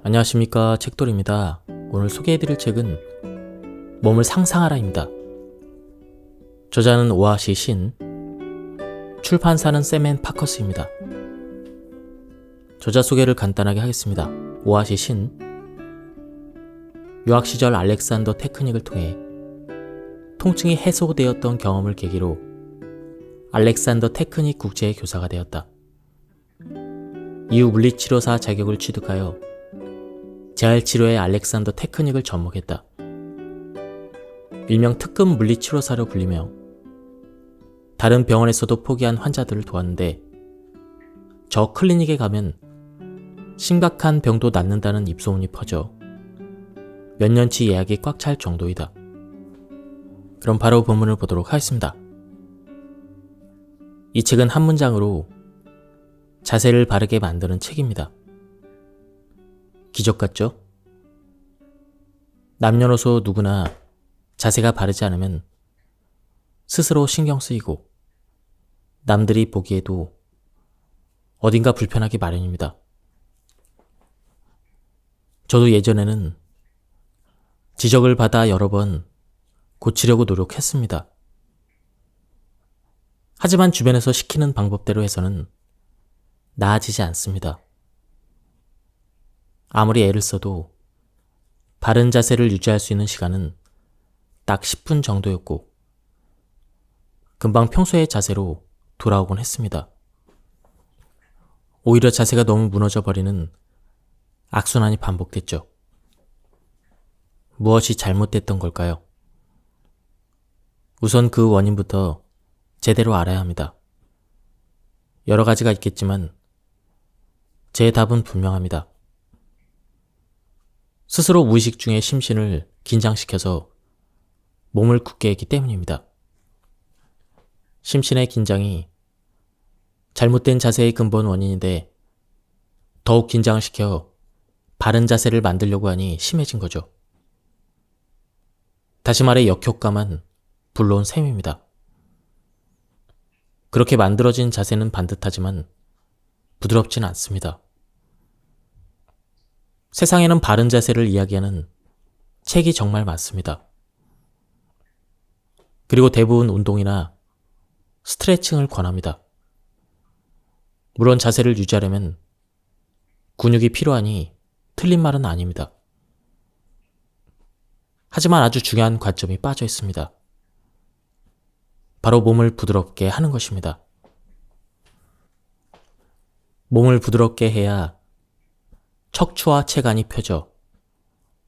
안녕하십니까, 책돌입니다. 오늘 소개해드릴 책은 몸을 상상하라입니다. 저자는 오아시 신, 출판사는 샘 앤 파커스입니다. 저자 소개를 간단하게 하겠습니다. 오아시 신, 유학 시절 알렉산더 테크닉을 통해 통증이 해소되었던 경험을 계기로 알렉산더 테크닉 국제의 교사가 되었다. 이후 물리치료사 자격을 취득하여 재활치료의 알렉산더 테크닉을 접목했다. 일명 특급 물리치료사로 불리며 다른 병원에서도 포기한 환자들을 도왔는데 저 클리닉에 가면 심각한 병도 낫는다는 입소문이 퍼져 몇 년치 예약이 꽉 찰 정도이다. 그럼 바로 본문을 보도록 하겠습니다. 이 책은 한 문장으로 자세를 바르게 만드는 책입니다. 기적 같죠? 남녀노소 누구나 자세가 바르지 않으면 스스로 신경 쓰이고 남들이 보기에도 어딘가 불편하기 마련입니다. 저도 예전에는 지적을 받아 여러 번 고치려고 노력했습니다. 하지만 주변에서 시키는 방법대로 해서는 나아지지 않습니다. 아무리 애를 써도 바른 자세를 유지할 수 있는 시간은 딱 10분 정도였고 금방 평소의 자세로 돌아오곤 했습니다. 오히려 자세가 너무 무너져 버리는 악순환이 반복됐죠. 무엇이 잘못됐던 걸까요? 우선 그 원인부터 제대로 알아야 합니다. 여러 가지가 있겠지만 제 답은 분명합니다. 스스로 무의식 중에 심신을 긴장시켜서 몸을 굳게 했기 때문입니다. 심신의 긴장이 잘못된 자세의 근본 원인인데 더욱 긴장을 시켜 바른 자세를 만들려고 하니 심해진 거죠. 다시 말해 역효과만 불러온 셈입니다. 그렇게 만들어진 자세는 반듯하지만 부드럽진 않습니다. 세상에는 바른 자세를 이야기하는 책이 정말 많습니다. 그리고 대부분 운동이나 스트레칭을 권합니다. 물론 자세를 유지하려면 근육이 필요하니 틀린 말은 아닙니다. 하지만 아주 중요한 관점이 빠져 있습니다. 바로 몸을 부드럽게 하는 것입니다. 몸을 부드럽게 해야 척추와 체간이 펴져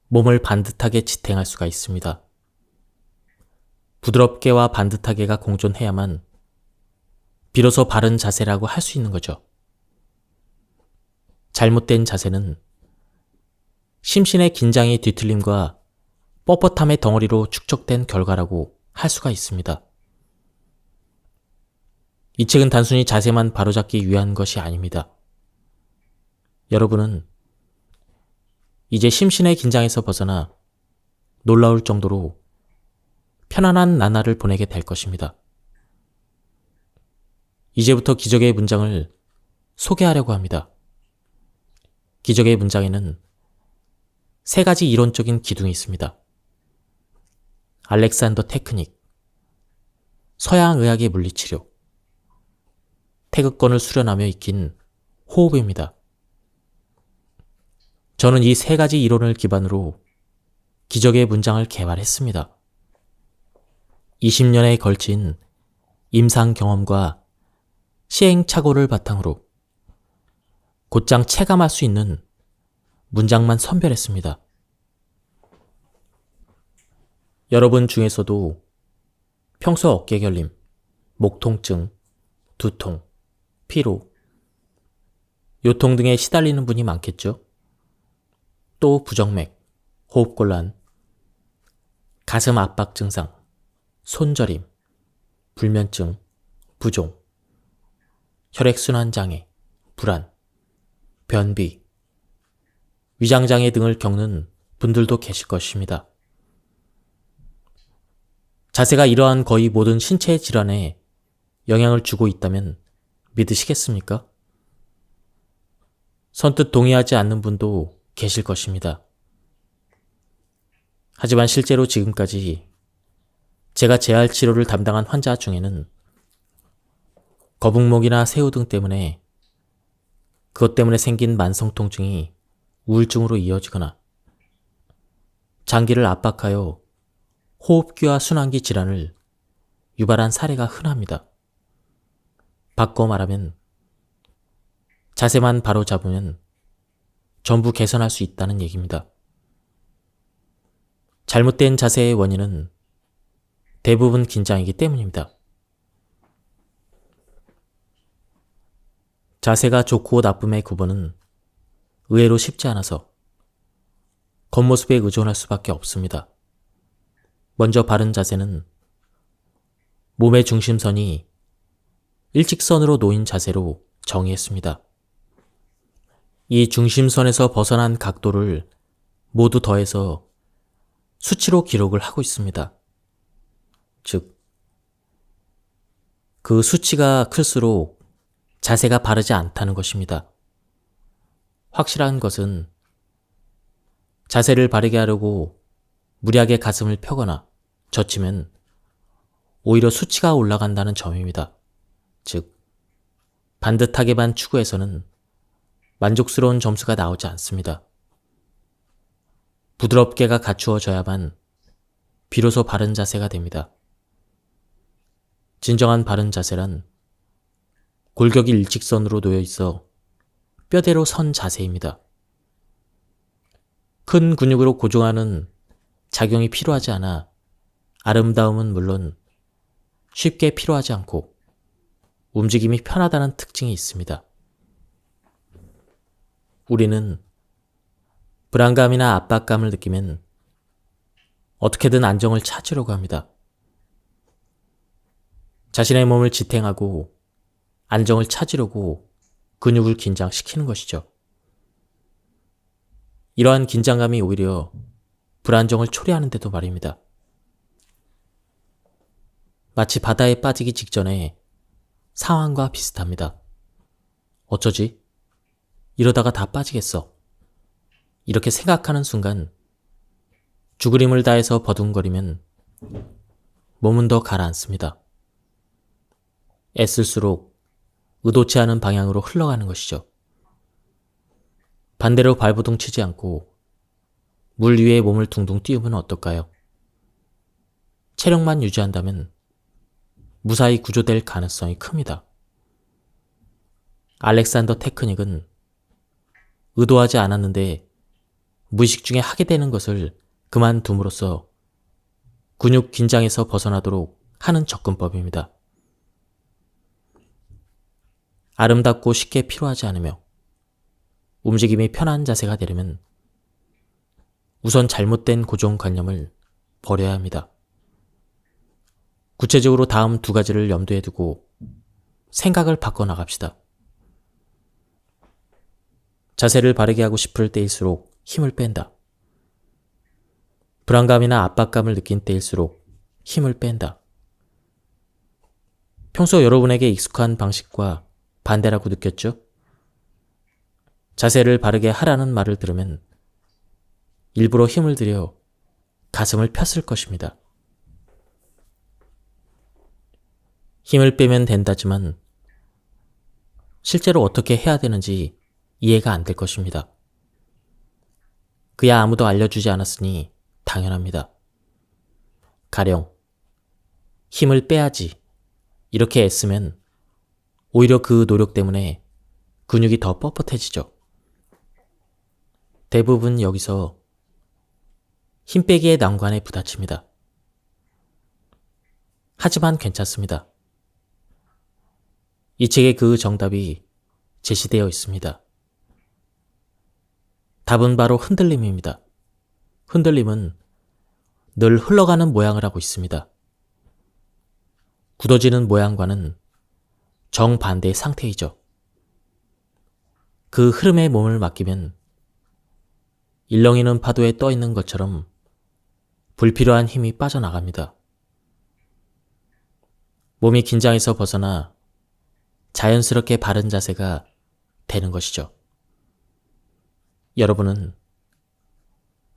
몸을 반듯하게 지탱할 수가 있습니다. 부드럽게와 반듯하게가 공존해야만 비로소 바른 자세라고 할 수 있는 거죠. 잘못된 자세는 심신의 긴장이 뒤틀림과 뻣뻣함의 덩어리로 축적된 결과라고 할 수가 있습니다. 이 책은 단순히 자세만 바로잡기 위한 것이 아닙니다. 여러분은 이제 심신의 긴장에서 벗어나 놀라울 정도로 편안한 나날을 보내게 될 것입니다. 이제부터 기적의 문장을 소개하려고 합니다. 기적의 문장에는 세 가지 이론적인 기둥이 있습니다. 알렉산더 테크닉, 서양의학의 물리치료, 태극권을 수련하며 익힌 호흡입니다. 저는 이 세 가지 이론을 기반으로 기적의 문장을 개발했습니다. 20년에 걸친 임상 경험과 시행착오를 바탕으로 곧장 체감할 수 있는 문장만 선별했습니다. 여러분 중에서도 평소 어깨 결림, 목 통증, 두통, 피로, 요통 등에 시달리는 분이 많겠죠? 또 부정맥, 호흡곤란, 가슴 압박 증상, 손저림, 불면증, 부종, 혈액순환 장애, 불안, 변비, 위장장애 등을 겪는 분들도 계실 것입니다. 자세가 이러한 거의 모든 신체 질환에 영향을 주고 있다면 믿으시겠습니까? 선뜻 동의하지 않는 분도 계실 것입니다. 하지만 실제로 지금까지 제가 재활 치료를 담당한 환자 중에는 거북목이나 새우 등 때문에 그것 때문에 생긴 만성 통증이 우울증으로 이어지거나 장기를 압박하여 호흡기와 순환기 질환을 유발한 사례가 흔합니다. 바꿔 말하면 자세만 바로 잡으면 전부 개선할 수 있다는 얘기입니다. 잘못된 자세의 원인은 대부분 긴장이기 때문입니다. 자세가 좋고 나쁨의 구분은 의외로 쉽지 않아서 겉모습에 의존할 수밖에 없습니다. 먼저 바른 자세는 몸의 중심선이 일직선으로 놓인 자세로 정의했습니다. 이 중심선에서 벗어난 각도를 모두 더해서 수치로 기록을 하고 있습니다. 즉, 그 수치가 클수록 자세가 바르지 않다는 것입니다. 확실한 것은 자세를 바르게 하려고 무리하게 가슴을 펴거나 젖히면 오히려 수치가 올라간다는 점입니다. 즉, 반듯하게만 추구해서는 만족스러운 점수가 나오지 않습니다. 부드럽게가 갖추어져야만 비로소 바른 자세가 됩니다. 진정한 바른 자세란 골격이 일직선으로 놓여 있어 뼈대로 선 자세입니다. 큰 근육으로 고정하는 작용이 필요하지 않아 아름다움은 물론 쉽게 필요하지 않고 움직임이 편하다는 특징이 있습니다. 우리는 불안감이나 압박감을 느끼면 어떻게든 안정을 찾으려고 합니다. 자신의 몸을 지탱하고 안정을 찾으려고 근육을 긴장시키는 것이죠. 이러한 긴장감이 오히려 불안정을 초래하는데도 말입니다. 마치 바다에 빠지기 직전에 상황과 비슷합니다. 어쩌지? 이러다가 다 빠지겠어. 이렇게 생각하는 순간 죽을 힘을 다해서 버둥거리면 몸은 더 가라앉습니다. 애쓸수록 의도치 않은 방향으로 흘러가는 것이죠. 반대로 발버둥 치지 않고 물 위에 몸을 둥둥 띄우면 어떨까요? 체력만 유지한다면 무사히 구조될 가능성이 큽니다. 알렉산더 테크닉은 의도하지 않았는데 무의식 중에 하게 되는 것을 그만둠으로써 근육 긴장에서 벗어나도록 하는 접근법입니다. 아름답고 쉽게 피로하지 않으며 움직임이 편한 자세가 되려면 우선 잘못된 고정관념을 버려야 합니다. 구체적으로 다음 두 가지를 염두에 두고 생각을 바꿔나갑시다. 자세를 바르게 하고 싶을 때일수록 힘을 뺀다. 불안감이나 압박감을 느낀 때일수록 힘을 뺀다. 평소 여러분에게 익숙한 방식과 반대라고 느꼈죠? 자세를 바르게 하라는 말을 들으면 일부러 힘을 들여 가슴을 폈을 것입니다. 힘을 빼면 된다지만 실제로 어떻게 해야 되는지 이해가 안 될 것입니다. 그야 아무도 알려주지 않았으니 당연합니다. 가령 힘을 빼야지 이렇게 애쓰면 오히려 그 노력 때문에 근육이 더 뻣뻣해지죠. 대부분 여기서 힘 빼기의 난관에 부딪힙니다. 하지만 괜찮습니다. 이 책에 그 정답이 제시되어 있습니다. 답은 바로 흔들림입니다. 흔들림은 늘 흘러가는 모양을 하고 있습니다. 굳어지는 모양과는 정반대의 상태이죠. 그 흐름에 몸을 맡기면 일렁이는 파도에 떠 있는 것처럼 불필요한 힘이 빠져나갑니다. 몸이 긴장해서 벗어나 자연스럽게 바른 자세가 되는 것이죠. 여러분은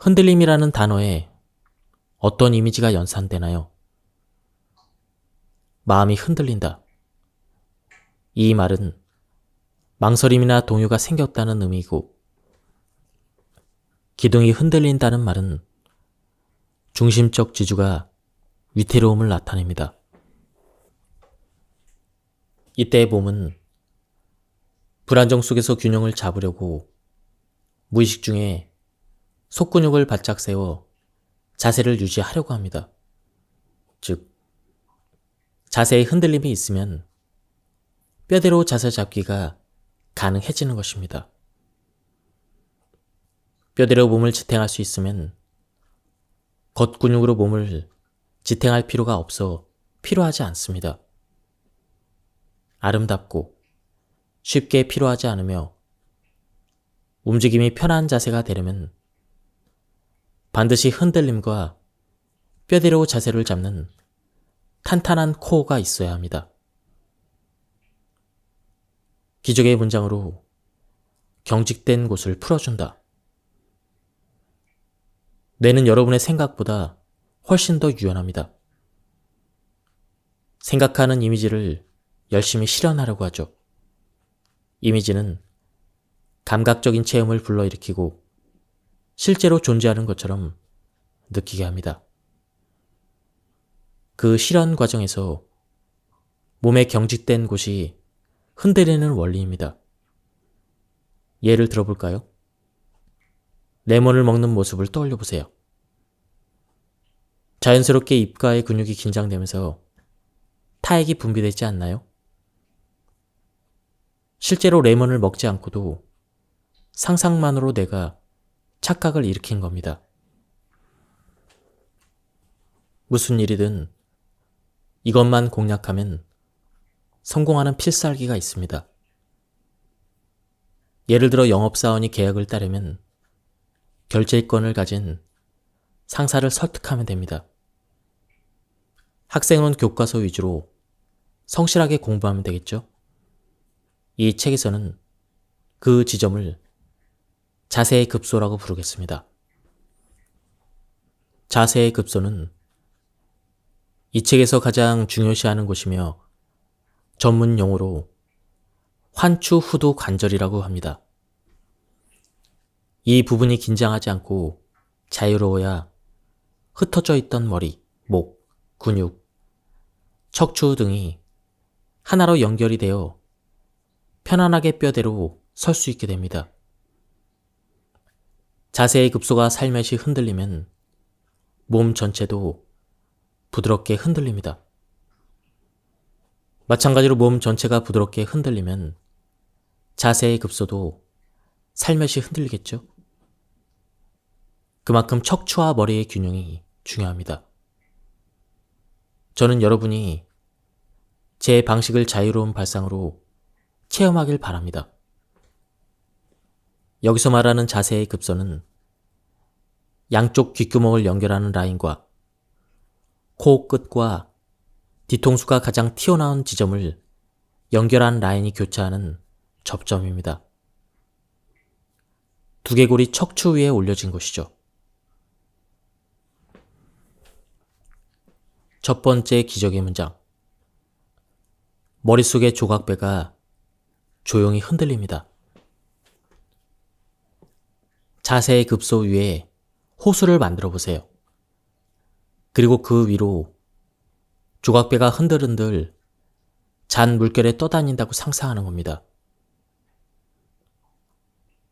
흔들림이라는 단어에 어떤 이미지가 연상되나요? 마음이 흔들린다. 이 말은 망설임이나 동요가 생겼다는 의미이고, 기둥이 흔들린다는 말은 중심적 지주가 위태로움을 나타냅니다. 이때의 몸은 불안정 속에서 균형을 잡으려고 무의식 중에 속근육을 바짝 세워 자세를 유지하려고 합니다. 즉, 자세에 흔들림이 있으면 뼈대로 자세 잡기가 가능해지는 것입니다. 뼈대로 몸을 지탱할 수 있으면 겉근육으로 몸을 지탱할 필요가 없어 필요하지 않습니다. 아름답고 쉽게 필요하지 않으며 움직임이 편한 자세가 되려면 반드시 흔들림과 뼈대로 자세를 잡는 탄탄한 코어가 있어야 합니다. 기적의 문장으로 경직된 곳을 풀어준다. 뇌는 여러분의 생각보다 훨씬 더 유연합니다. 생각하는 이미지를 열심히 실현하려고 하죠. 이미지는 감각적인 체험을 불러일으키고 실제로 존재하는 것처럼 느끼게 합니다. 그 실현 과정에서 몸의 경직된 곳이 흔들리는 원리입니다. 예를 들어볼까요? 레몬을 먹는 모습을 떠올려 보세요. 자연스럽게 입가의 근육이 긴장되면서 타액이 분비되지 않나요? 실제로 레몬을 먹지 않고도 상상만으로 내가 착각을 일으킨 겁니다. 무슨 일이든 이것만 공략하면 성공하는 필살기가 있습니다. 예를 들어 영업사원이 계약을 따려면 결제권을 가진 상사를 설득하면 됩니다. 학생은 교과서 위주로 성실하게 공부하면 되겠죠? 이 책에서는 그 지점을 자세의 급소라고 부르겠습니다. 자세의 급소는 이 책에서 가장 중요시하는 곳이며 전문 용어로 환추후두 관절이라고 합니다. 이 부분이 긴장하지 않고 자유로워야 흩어져 있던 머리, 목, 근육, 척추 등이 하나로 연결이 되어 편안하게 뼈대로 설 수 있게 됩니다. 자세의 급소가 살며시 흔들리면 몸 전체도 부드럽게 흔들립니다. 마찬가지로 몸 전체가 부드럽게 흔들리면 자세의 급소도 살며시 흔들리겠죠? 그만큼 척추와 머리의 균형이 중요합니다. 저는 여러분이 제 방식을 자유로운 발상으로 체험하길 바랍니다. 여기서 말하는 자세의 급소는 양쪽 귓구멍을 연결하는 라인과 코 끝과 뒤통수가 가장 튀어나온 지점을 연결한 라인이 교차하는 접점입니다. 두개골이 척추 위에 올려진 곳이죠. 첫 번째 기적의 문장. 머릿속의 조각배가 조용히 흔들립니다. 자세의 급소 위에 호수를 만들어 보세요. 그리고 그 위로 조각배가 흔들흔들 잔 물결에 떠다닌다고 상상하는 겁니다.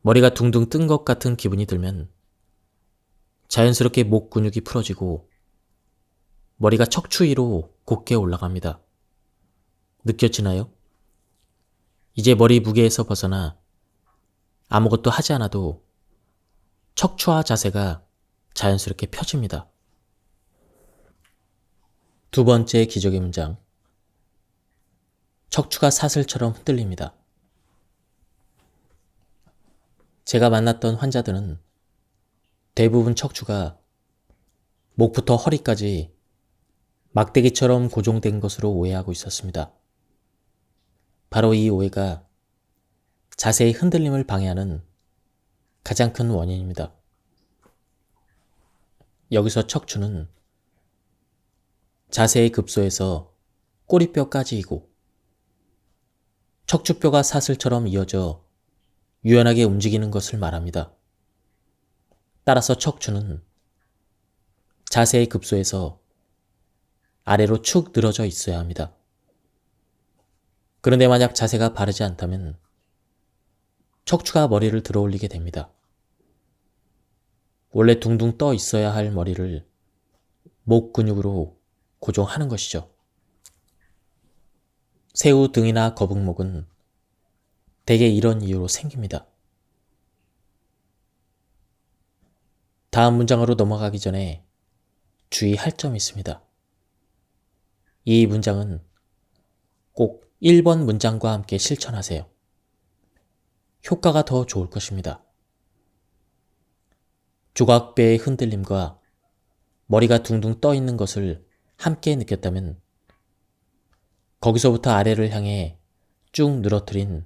머리가 둥둥 뜬 것 같은 기분이 들면 자연스럽게 목 근육이 풀어지고 머리가 척추 위로 곧게 올라갑니다. 느껴지나요? 이제 머리 무게에서 벗어나 아무것도 하지 않아도 척추와 자세가 자연스럽게 펴집니다. 두 번째 기적의 문장. 척추가 사슬처럼 흔들립니다. 제가 만났던 환자들은 대부분 척추가 목부터 허리까지 막대기처럼 고정된 것으로 오해하고 있었습니다. 바로 이 오해가 자세의 흔들림을 방해하는 가장 큰 원인입니다. 여기서 척추는 자세의 급소에서 꼬리뼈까지이고 척추뼈가 사슬처럼 이어져 유연하게 움직이는 것을 말합니다. 따라서 척추는 자세의 급소에서 아래로 축 늘어져 있어야 합니다. 그런데 만약 자세가 바르지 않다면 척추가 머리를 들어 올리게 됩니다. 원래 둥둥 떠 있어야 할 머리를 목 근육으로 고정하는 것이죠. 새우 등이나 거북목은 대개 이런 이유로 생깁니다. 다음 문장으로 넘어가기 전에 주의할 점이 있습니다. 이 문장은 꼭 1번 문장과 함께 실천하세요. 효과가 더 좋을 것입니다. 조각배의 흔들림과 머리가 둥둥 떠 있는 것을 함께 느꼈다면 거기서부터 아래를 향해 쭉 늘어뜨린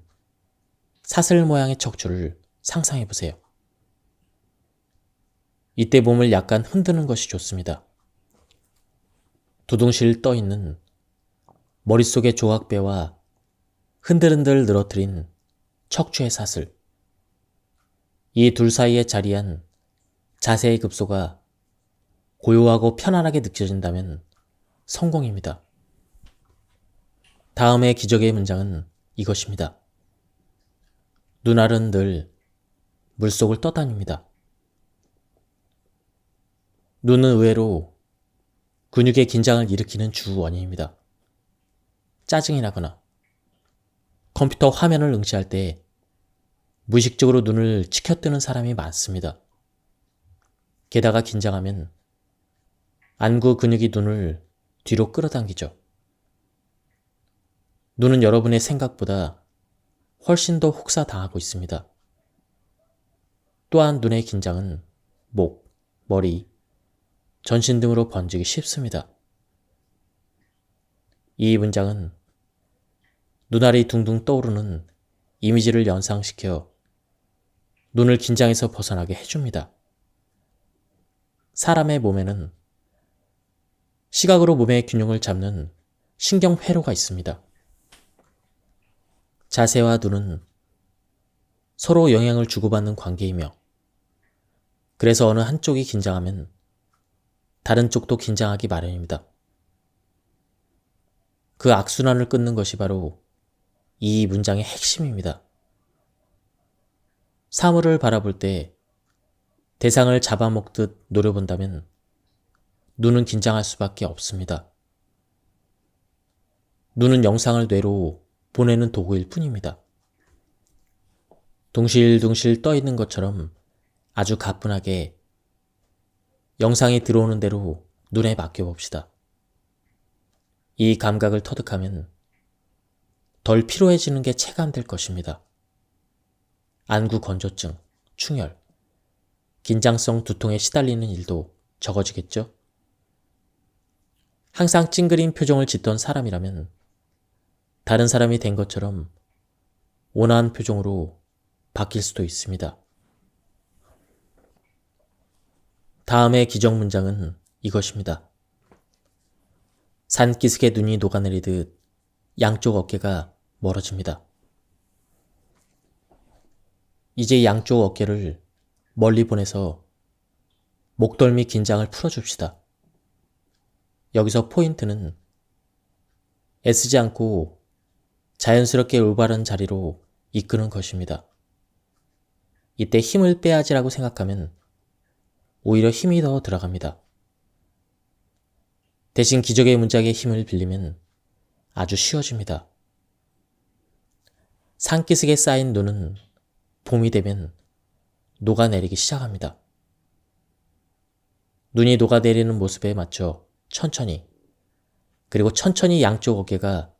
사슬 모양의 척추를 상상해 보세요. 이때 몸을 약간 흔드는 것이 좋습니다. 두둥실 떠 있는 머릿속의 조각배와 흔들흔들 늘어뜨린 척추의 사슬, 이 둘 사이에 자리한 자세의 급소가 고요하고 편안하게 느껴진다면 성공입니다. 다음의 기적의 문장은 이것입니다. 눈알은 늘 물속을 떠다닙니다. 눈은 의외로 근육의 긴장을 일으키는 주 원인입니다. 짜증이 나거나 컴퓨터 화면을 응시할 때 무의식적으로 눈을 치켜뜨는 사람이 많습니다. 게다가 긴장하면 안구 근육이 눈을 뒤로 끌어당기죠. 눈은 여러분의 생각보다 훨씬 더 혹사당하고 있습니다. 또한 눈의 긴장은 목, 머리, 전신 등으로 번지기 쉽습니다. 이 문장은 눈알이 둥둥 떠오르는 이미지를 연상시켜 눈을 긴장해서 벗어나게 해줍니다. 사람의 몸에는 시각으로 몸의 균형을 잡는 신경회로가 있습니다. 자세와 눈은 서로 영향을 주고받는 관계이며 그래서 어느 한쪽이 긴장하면 다른 쪽도 긴장하기 마련입니다. 그 악순환을 끊는 것이 바로 이 문장의 핵심입니다. 사물을 바라볼 때 대상을 잡아먹듯 노려본다면 눈은 긴장할 수밖에 없습니다. 눈은 영상을 뇌로 보내는 도구일 뿐입니다. 둥실둥실 떠 있는 것처럼 아주 가뿐하게 영상이 들어오는 대로 눈에 맡겨봅시다. 이 감각을 터득하면 덜 피로해지는 게 체감될 것입니다. 안구 건조증, 충혈, 긴장성 두통에 시달리는 일도 적어지겠죠? 항상 찡그린 표정을 짓던 사람이라면 다른 사람이 된 것처럼 온화한 표정으로 바뀔 수도 있습니다. 다음의 기적 문장은 이것입니다. 산기슭에 눈이 녹아내리듯 양쪽 어깨가 멀어집니다. 이제 양쪽 어깨를 멀리 보내서 목덜미 긴장을 풀어줍시다. 여기서 포인트는 애쓰지 않고 자연스럽게 올바른 자리로 이끄는 것입니다. 이때 힘을 빼야지라고 생각하면 오히려 힘이 더 들어갑니다. 대신 기적의 문장에 힘을 빌리면 아주 쉬워집니다. 산기슭에 쌓인 눈은 봄이 되면 녹아내리기 시작합니다. 눈이 녹아내리는 모습에 맞춰 천천히, 그리고 천천히 양쪽 어깨가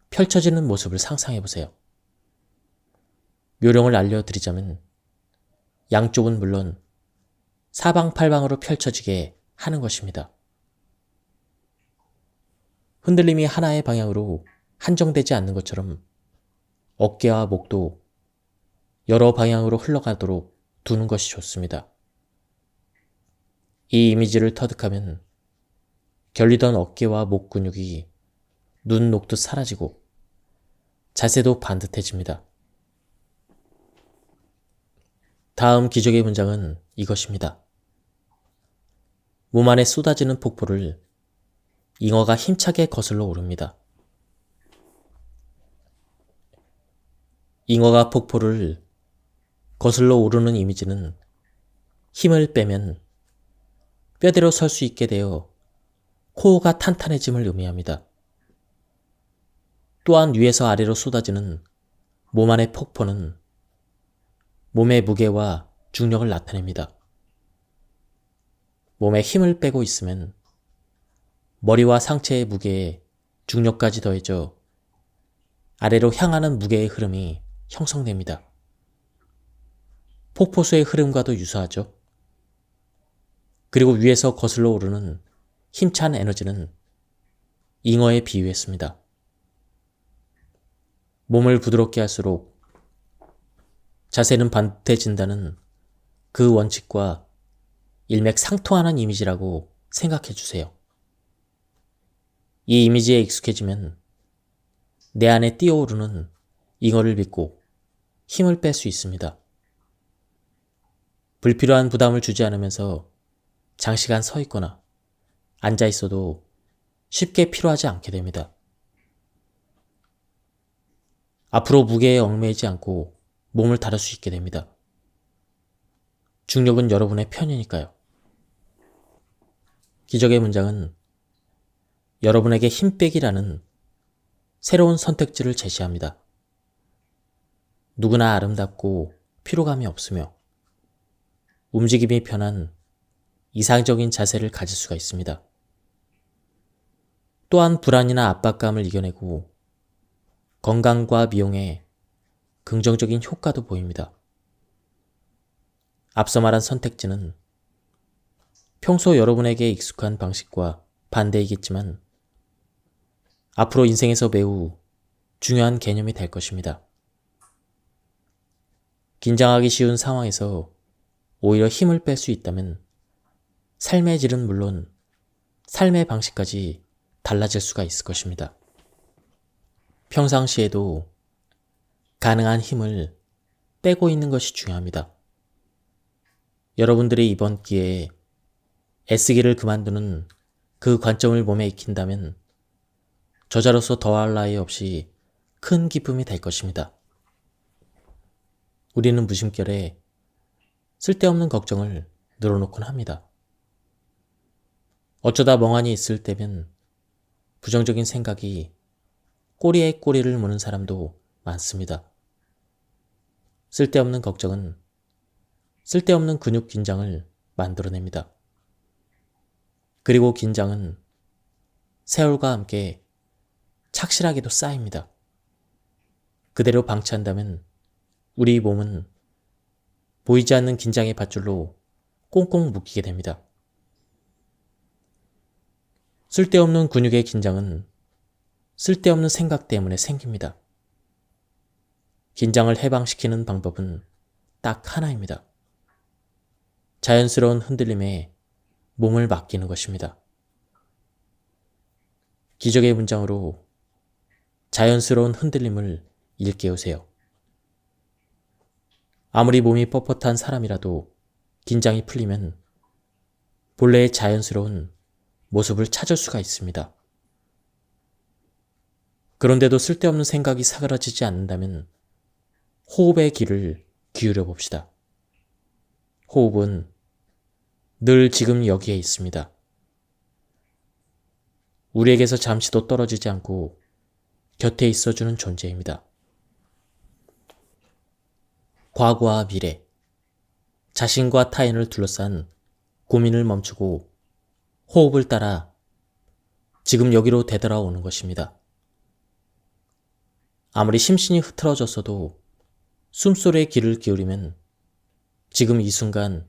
펼쳐지는 모습을 상상해 보세요. 요령을 알려드리자면 양쪽은 물론 사방팔방으로 펼쳐지게 하는 것입니다. 흔들림이 하나의 방향으로 한정되지 않는 것처럼 어깨와 목도 여러 방향으로 흘러가도록 두는 것이 좋습니다. 이 이미지를 터득하면 결리던 어깨와 목 근육이 눈 녹듯 사라지고 자세도 반듯해집니다. 다음 기적의 문장은 이것입니다. 몸 안에 쏟아지는 폭포를 잉어가 힘차게 거슬러 오릅니다. 잉어가 폭포를 거슬러 오르는 이미지는 힘을 빼면 뼈대로 설 수 있게 되어 코어가 탄탄해짐을 의미합니다. 또한 위에서 아래로 쏟아지는 몸 안의 폭포는 몸의 무게와 중력을 나타냅니다. 몸에 힘을 빼고 있으면 머리와 상체의 무게에 중력까지 더해져 아래로 향하는 무게의 흐름이 형성됩니다. 폭포수의 흐름과도 유사하죠. 그리고 위에서 거슬러 오르는 힘찬 에너지는 잉어에 비유했습니다. 몸을 부드럽게 할수록 자세는 반듯해진다는 그 원칙과 일맥상통하는 이미지라고 생각해 주세요. 이 이미지에 익숙해지면 내 안에 뛰어오르는 잉어를 믿고 힘을 뺄 수 있습니다. 불필요한 부담을 주지 않으면서 장시간 서 있거나 앉아 있어도 쉽게 피로하지 않게 됩니다. 앞으로 무게에 얽매이지 않고 몸을 다룰 수 있게 됩니다. 중력은 여러분의 편이니까요. 기적의 문장은 여러분에게 힘 빼기라는 새로운 선택지를 제시합니다. 누구나 아름답고 피로감이 없으며 움직임이 편한 이상적인 자세를 가질 수가 있습니다. 또한 불안이나 압박감을 이겨내고 건강과 미용에 긍정적인 효과도 보입니다. 앞서 말한 선택지는 평소 여러분에게 익숙한 방식과 반대이겠지만 앞으로 인생에서 매우 중요한 개념이 될 것입니다. 긴장하기 쉬운 상황에서 오히려 힘을 뺄 수 있다면 삶의 질은 물론 삶의 방식까지 달라질 수가 있을 것입니다. 평상시에도 가능한 힘을 빼고 있는 것이 중요합니다. 여러분들이 이번 기회에 애쓰기를 그만두는 그 관점을 몸에 익힌다면 저자로서 더할 나위 없이 큰 기쁨이 될 것입니다. 우리는 무심결에 쓸데없는 걱정을 늘어놓곤 합니다. 어쩌다 멍하니 있을 때면 부정적인 생각이 꼬리에 꼬리를 무는 사람도 많습니다. 쓸데없는 걱정은 쓸데없는 근육 긴장을 만들어냅니다. 그리고 긴장은 세월과 함께 착실하게도 쌓입니다. 그대로 방치한다면 우리 몸은 보이지 않는 긴장의 밧줄로 꽁꽁 묶이게 됩니다. 쓸데없는 근육의 긴장은 쓸데없는 생각 때문에 생깁니다. 긴장을 해방시키는 방법은 딱 하나입니다. 자연스러운 흔들림에 몸을 맡기는 것입니다. 기적의 문장으로 자연스러운 흔들림을 일깨우세요. 아무리 몸이 뻣뻣한 사람이라도 긴장이 풀리면 본래의 자연스러운 모습을 찾을 수가 있습니다. 그런데도 쓸데없는 생각이 사그라지지 않는다면 호흡의 귀를 기울여 봅시다. 호흡은 늘 지금 여기에 있습니다. 우리에게서 잠시도 떨어지지 않고 곁에 있어주는 존재입니다. 과거와 미래, 자신과 타인을 둘러싼 고민을 멈추고 호흡을 따라 지금 여기로 되돌아오는 것입니다. 아무리 심신이 흐트러졌어도 숨소리에 귀를 기울이면 지금 이 순간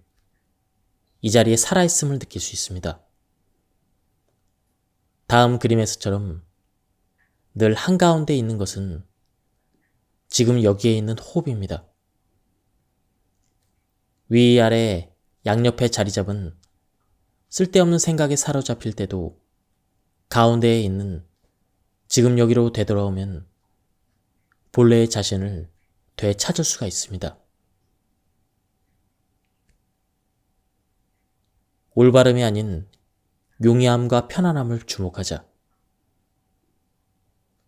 이 자리에 살아있음을 느낄 수 있습니다. 다음 그림에서처럼 늘 한가운데 있는 것은 지금 여기에 있는 호흡입니다. 위아래 양옆에 자리 잡은 쓸데없는 생각에 사로잡힐 때도 가운데에 있는 지금 여기로 되돌아오면 본래의 자신을 되찾을 수가 있습니다. 올바름이 아닌 용이함과 편안함을 주목하자.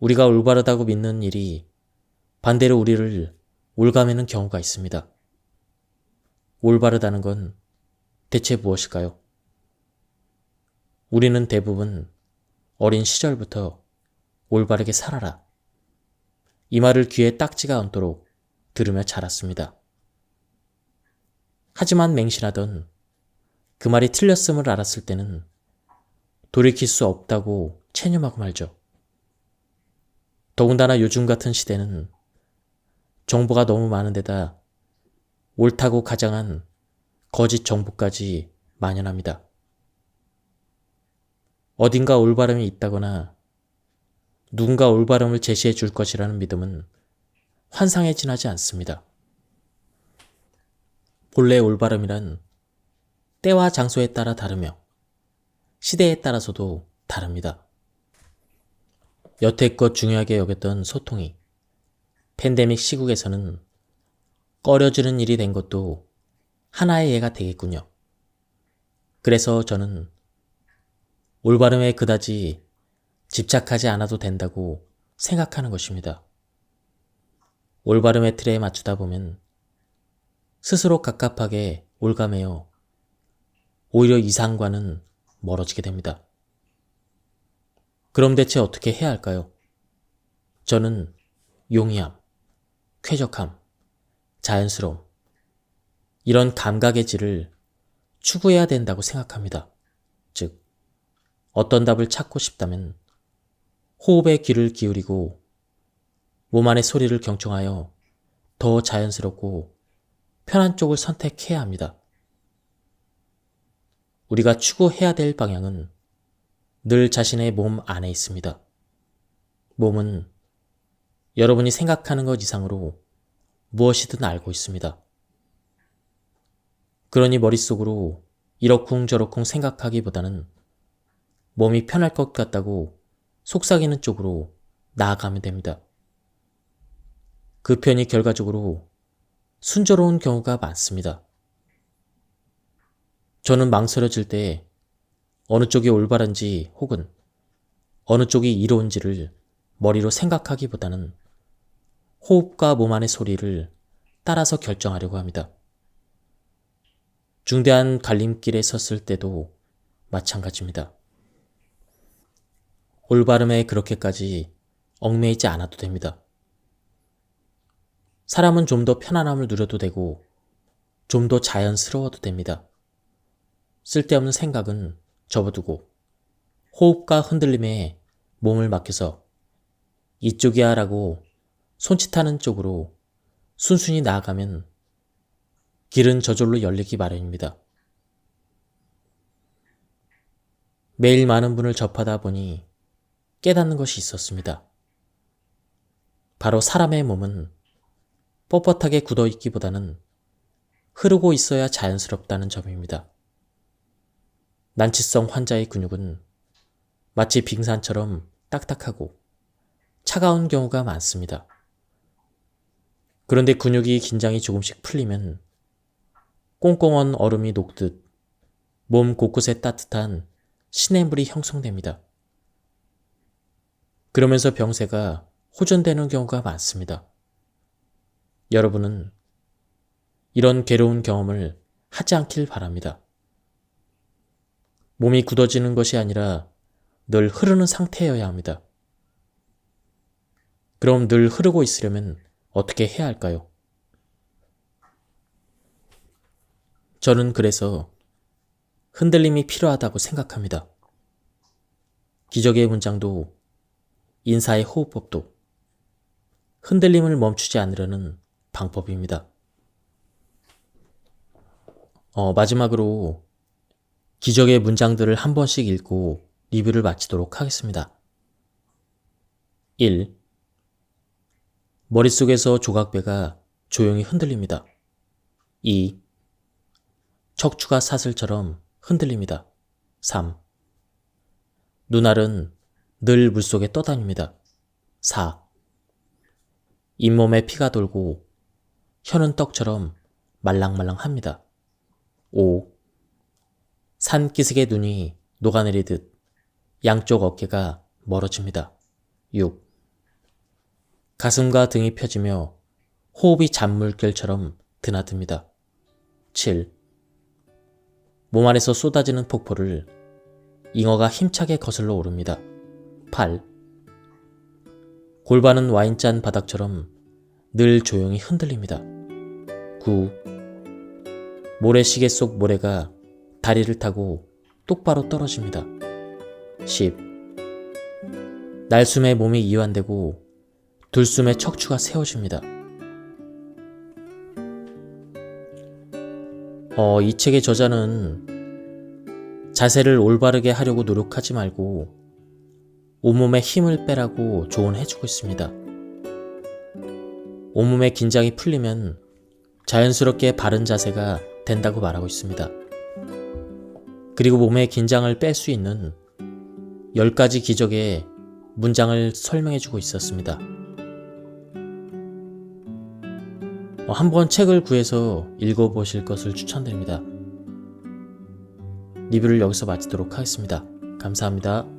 우리가 올바르다고 믿는 일이 반대로 우리를 올가매는 경우가 있습니다. 올바르다는 건 대체 무엇일까요? 우리는 대부분 어린 시절부터 올바르게 살아라. 이 말을 귀에 딱지가 얹도록 들으며 자랐습니다. 하지만 맹신하던 그 말이 틀렸음을 알았을 때는 돌이킬 수 없다고 체념하고 말죠. 더군다나 요즘 같은 시대는 정보가 너무 많은 데다 옳다고 가장한 거짓 정보까지 만연합니다. 어딘가 올바름이 있다거나 누군가 올바름을 제시해 줄 것이라는 믿음은 환상에 지나지 않습니다. 본래 올바름이란 때와 장소에 따라 다르며 시대에 따라서도 다릅니다. 여태껏 중요하게 여겼던 소통이 팬데믹 시국에서는 꺼려지는 일이 된 것도 하나의 예가 되겠군요. 그래서 저는 올바름에 그다지 집착하지 않아도 된다고 생각하는 것입니다. 올바름의 틀에 맞추다 보면 스스로 갑갑하게 올가매어 오히려 이상과는 멀어지게 됩니다. 그럼 대체 어떻게 해야 할까요? 저는 용이함, 쾌적함, 자연스러움, 이런 감각의 질을 추구해야 된다고 생각합니다. 즉, 어떤 답을 찾고 싶다면 호흡에 귀를 기울이고 몸 안의 소리를 경청하여 더 자연스럽고 편한 쪽을 선택해야 합니다. 우리가 추구해야 될 방향은 늘 자신의 몸 안에 있습니다. 몸은 여러분이 생각하는 것 이상으로 무엇이든 알고 있습니다. 그러니 머릿속으로 이러쿵저러쿵 생각하기보다는 몸이 편할 것 같다고 속삭이는 쪽으로 나아가면 됩니다. 그 편이 결과적으로 순조로운 경우가 많습니다. 저는 망설여질 때 어느 쪽이 올바른지 혹은 어느 쪽이 이로운지를 머리로 생각하기보다는 호흡과 몸 안의 소리를 따라서 결정하려고 합니다. 중대한 갈림길에 섰을 때도 마찬가지입니다. 올바름에 그렇게까지 얽매이지 않아도 됩니다. 사람은 좀 더 편안함을 누려도 되고 좀 더 자연스러워도 됩니다. 쓸데없는 생각은 접어두고 호흡과 흔들림에 몸을 맡겨서 이쪽이야 라고 손짓하는 쪽으로 순순히 나아가면 길은 저절로 열리기 마련입니다. 매일 많은 분을 접하다 보니 깨닫는 것이 있었습니다. 바로 사람의 몸은 뻣뻣하게 굳어있기보다는 흐르고 있어야 자연스럽다는 점입니다. 난치성 환자의 근육은 마치 빙산처럼 딱딱하고 차가운 경우가 많습니다. 그런데 근육이 긴장이 조금씩 풀리면 꽁꽁언 얼음이 녹듯 몸 곳곳에 따뜻한 시냇물이 형성됩니다. 그러면서 병세가 호전되는 경우가 많습니다. 여러분은 이런 괴로운 경험을 하지 않길 바랍니다. 몸이 굳어지는 것이 아니라 늘 흐르는 상태여야 합니다. 그럼 늘 흐르고 있으려면 어떻게 해야 할까요? 저는 그래서 흔들림이 필요하다고 생각합니다. 기적의 문장도 인사의 호흡법도 흔들림을 멈추지 않으려는 방법입니다. 마지막으로 기적의 문장들을 한 번씩 읽고 리뷰를 마치도록 하겠습니다. 1. 머릿속에서 조각배가 조용히 흔들립니다. 2. 척추가 사슬처럼 흔들립니다. 3. 눈알은 늘 물속에 떠다닙니다. 4. 잇몸에 피가 돌고 혀는 떡처럼 말랑말랑합니다. 5. 산기슭의 눈이 녹아내리듯 양쪽 어깨가 멀어집니다. 6. 가슴과 등이 펴지며 호흡이 잔물결처럼 드나듭니다. 7. 몸 안에서 쏟아지는 폭포를 잉어가 힘차게 거슬러 오릅니다. 8. 골반은 와인잔 바닥처럼 늘 조용히 흔들립니다. 9. 모래시계 속 모래가 다리를 타고 똑바로 떨어집니다. 10. 날숨에 몸이 이완되고 들숨에 척추가 세워집니다. 이 책의 저자는 자세를 올바르게 하려고 노력하지 말고 온몸에 힘을 빼라고 조언해주고 있습니다. 온몸의 긴장이 풀리면 자연스럽게 바른 자세가 된다고 말하고 있습니다. 그리고 몸의 긴장을 뺄 수 있는 10가지 기적의 문장을 설명해주고 있었습니다. 한번 책을 구해서 읽어보실 것을 추천드립니다. 리뷰를 여기서 마치도록 하겠습니다. 감사합니다.